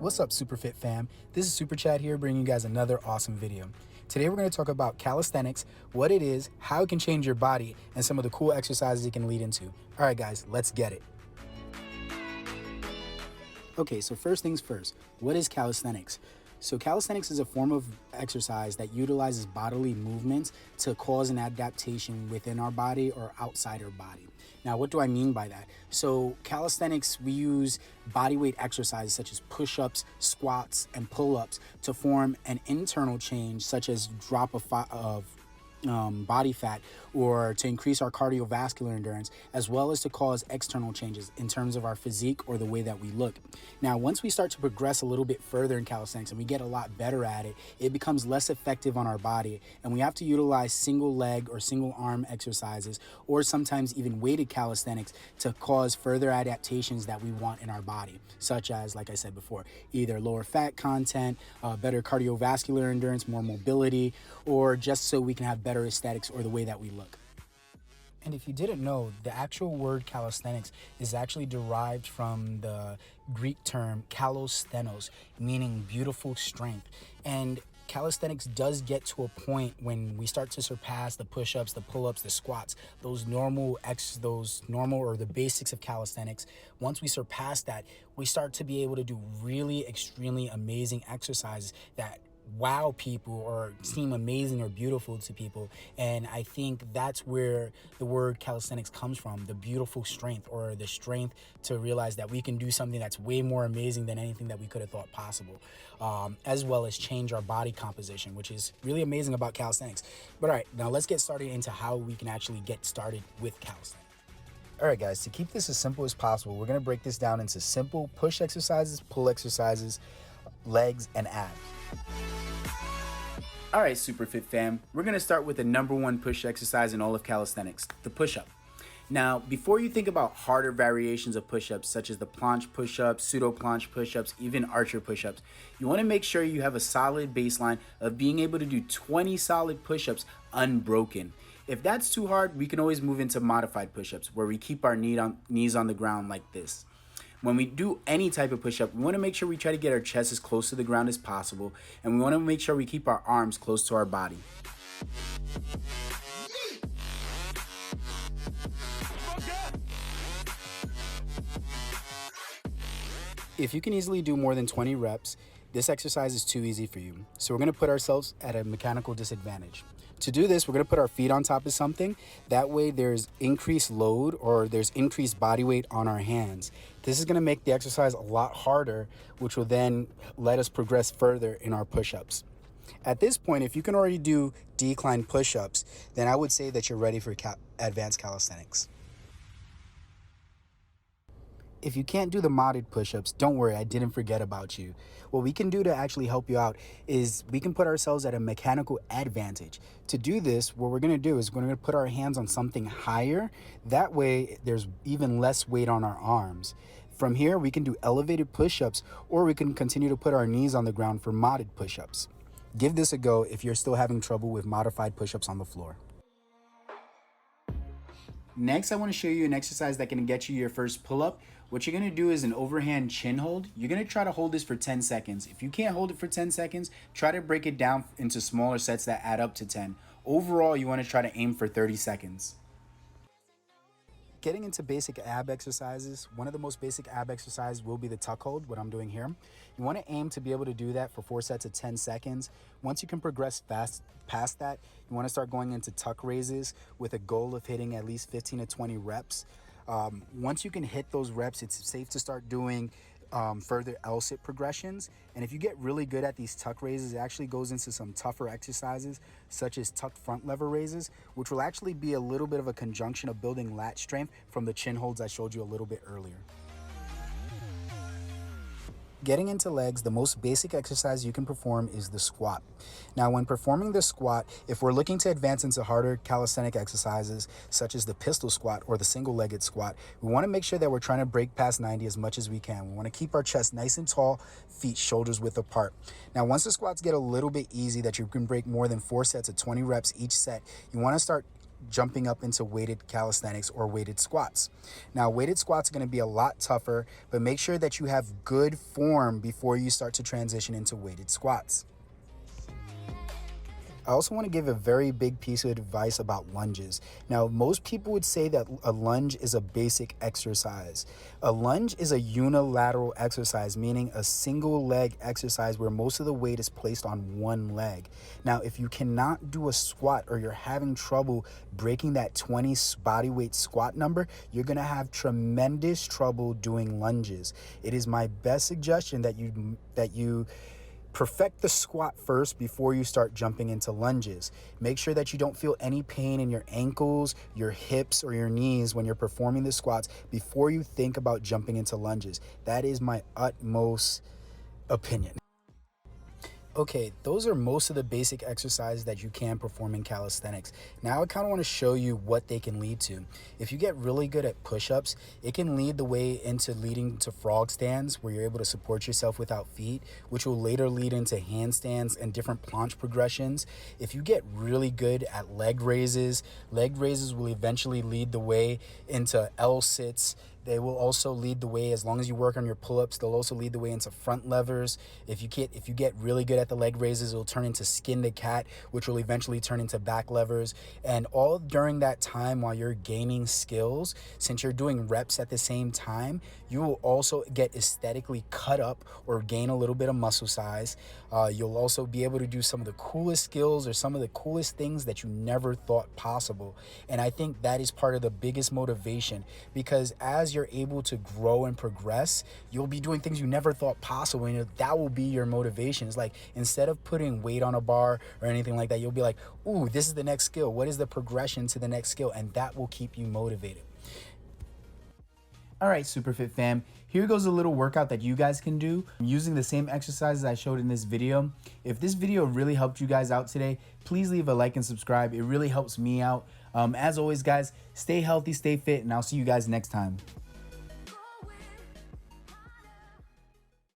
What's up, Superfit fam? This is Super Chad here, bringing you guys another awesome video. Today we're going to talk about calisthenics, what it is, how it can change your body, and some of the cool exercises it can lead into. All right, guys, let's get it. Okay, so first things first, what is calisthenics? So calisthenics is a form of exercise that utilizes bodily movements to cause an adaptation within our body or outside our body. Now, what do I mean by that? So calisthenics, we use bodyweight exercises such as push-ups, squats, and pull-ups to form an internal change, such as drop of body fat, or to increase our cardiovascular endurance, as well as to cause external changes in terms of our physique or the way that we look. Now, once we start to progress a little bit further in calisthenics and we get a lot better at it, it becomes less effective on our body, and we have to utilize single leg or single arm exercises, or sometimes even weighted calisthenics, to cause further adaptations that we want in our body, such as, like I said before, either lower fat content, better cardiovascular endurance, more mobility, or just so we can have better aesthetics or the way that we look. And if you didn't know, the actual word calisthenics is actually derived from the Greek term kalos, meaning beautiful strength. And calisthenics does get to a point when we start to surpass the push-ups, the pull-ups, the squats, those normal or the basics of calisthenics. Once we surpass that, we start to be able to do really extremely amazing exercises that wow people or seem amazing or beautiful to people. And I think that's where the word calisthenics comes from, the beautiful strength, or the strength to realize that we can do something that's way more amazing than anything that we could have thought possible, as well as change our body composition, which is really amazing about calisthenics. But all right, now let's get started into how we can actually get started with calisthenics. All right, guys, to keep this as simple as possible, we're going to break this down into simple push exercises, pull exercises, legs, and abs. All right, Superfit fam, we're going to start with the number one push exercise in all of calisthenics, the push-up. Now, before you think about harder variations of push-ups, such as the planche push-ups, pseudo-planche push-ups, even archer push-ups, you want to make sure you have a solid baseline of being able to do 20 solid push-ups unbroken. If that's too hard, we can always move into modified push-ups, where we keep our knees on the ground like this. When we do any type of push-up, we want to make sure we try to get our chest as close to the ground as possible, and we want to make sure we keep our arms close to our body. If you can easily do more than 20 reps, this exercise is too easy for you. So we're going to put ourselves at a mechanical disadvantage. To do this, we're going to put our feet on top of something. That way there's increased load, or there's increased body weight on our hands. This is going to make the exercise a lot harder, which will then let us progress further in our push-ups. At this point, if you can already do decline push-ups, then I would say that you're ready for advanced calisthenics. If you can't do the modded push-ups, don't worry, I didn't forget about you. What we can do to actually help you out is we can put ourselves at a mechanical advantage. To do this, what we're going to do is we're going to put our hands on something higher. That way, there's even less weight on our arms. From here, we can do elevated push-ups, or we can continue to put our knees on the ground for modded push-ups. Give this a go if you're still having trouble with modified push-ups on the floor. Next, I want to show you an exercise that can get you your first pull-up. What you're going to do is an overhand chin hold. You're going to try to hold this for 10 seconds. If you can't hold it for 10 seconds, try to break it down into smaller sets that add up to 10. Overall, you want to try to aim for 30 seconds. Getting into basic ab exercises, one of the most basic ab exercises will be the tuck hold, what I'm doing here. You want to aim to be able to do that for 4 sets of 10 seconds. Once you can progress fast past that, you want to start going into tuck raises with a goal of hitting at least 15 to 20 reps. Once you can hit those reps, it's safe to start doing further L-sit progressions. And if you get really good at these tuck raises, it actually goes into some tougher exercises, such as tucked front lever raises, which will actually be a little bit of a conjunction of building lat strength from the chin holds I showed you a little bit earlier. Getting into legs, the most basic exercise you can perform is the squat. Now, when performing the squat, if we're looking to advance into harder calisthenic exercises, such as the pistol squat or the single-legged squat, we want to make sure that we're trying to break past 90 as much as we can. We want to keep our chest nice and tall, feet shoulders width apart. Now, once the squats get a little bit easy, that you can break more than 4 sets of 20 reps each set, you want to start jumping up into weighted calisthenics or weighted squats. Now, weighted squats are going to be a lot tougher, but make sure that you have good form before you start to transition into weighted squats. I also want to give a very big piece of advice about lunges. Now, most people would say that a lunge is a basic exercise. A lunge is a unilateral exercise, meaning a single leg exercise where most of the weight is placed on one leg. Now, if you cannot do a squat or you're having trouble breaking that 20 body weight squat number, you're going to have tremendous trouble doing lunges. It is my best suggestion that you perfect the squat first before you start jumping into lunges. Make sure that you don't feel any pain in your ankles, your hips, or your knees when you're performing the squats before you think about jumping into lunges. That is my utmost opinion. Okay, those are most of the basic exercises that you can perform in calisthenics. Now I kind of want to show you what they can lead to. If you get really good at push-ups, it can lead the way into leading to frog stands where you're able to support yourself without feet, which will later lead into handstands and different planche progressions. If you get really good at leg raises will eventually lead the way into L-sits. They will also lead the way, as long as you work on your pull-ups, they'll also lead the way into front levers. If you get really good at the leg raises, it'll turn into skin the cat, which will eventually turn into back levers. And all during that time while you're gaining skills, since you're doing reps at the same time, you will also get aesthetically cut up or gain a little bit of muscle size. You'll also be able to do some of the coolest skills or some of the coolest things that you never thought possible. And I think that is part of the biggest motivation, because as you're able to grow and progress, you'll be doing things you never thought possible, and that will be your motivation. It's like, instead of putting weight on a bar or anything like that, you'll be like, ooh, this is the next skill. What is the progression to the next skill? And that will keep you motivated. All right, Superfit fam, here goes a little workout that you guys can do using the same exercises I showed in this video. If this video really helped you guys out today, please leave a like and subscribe. It really helps me out. As always, guys, stay healthy, stay fit, and I'll see you guys next time.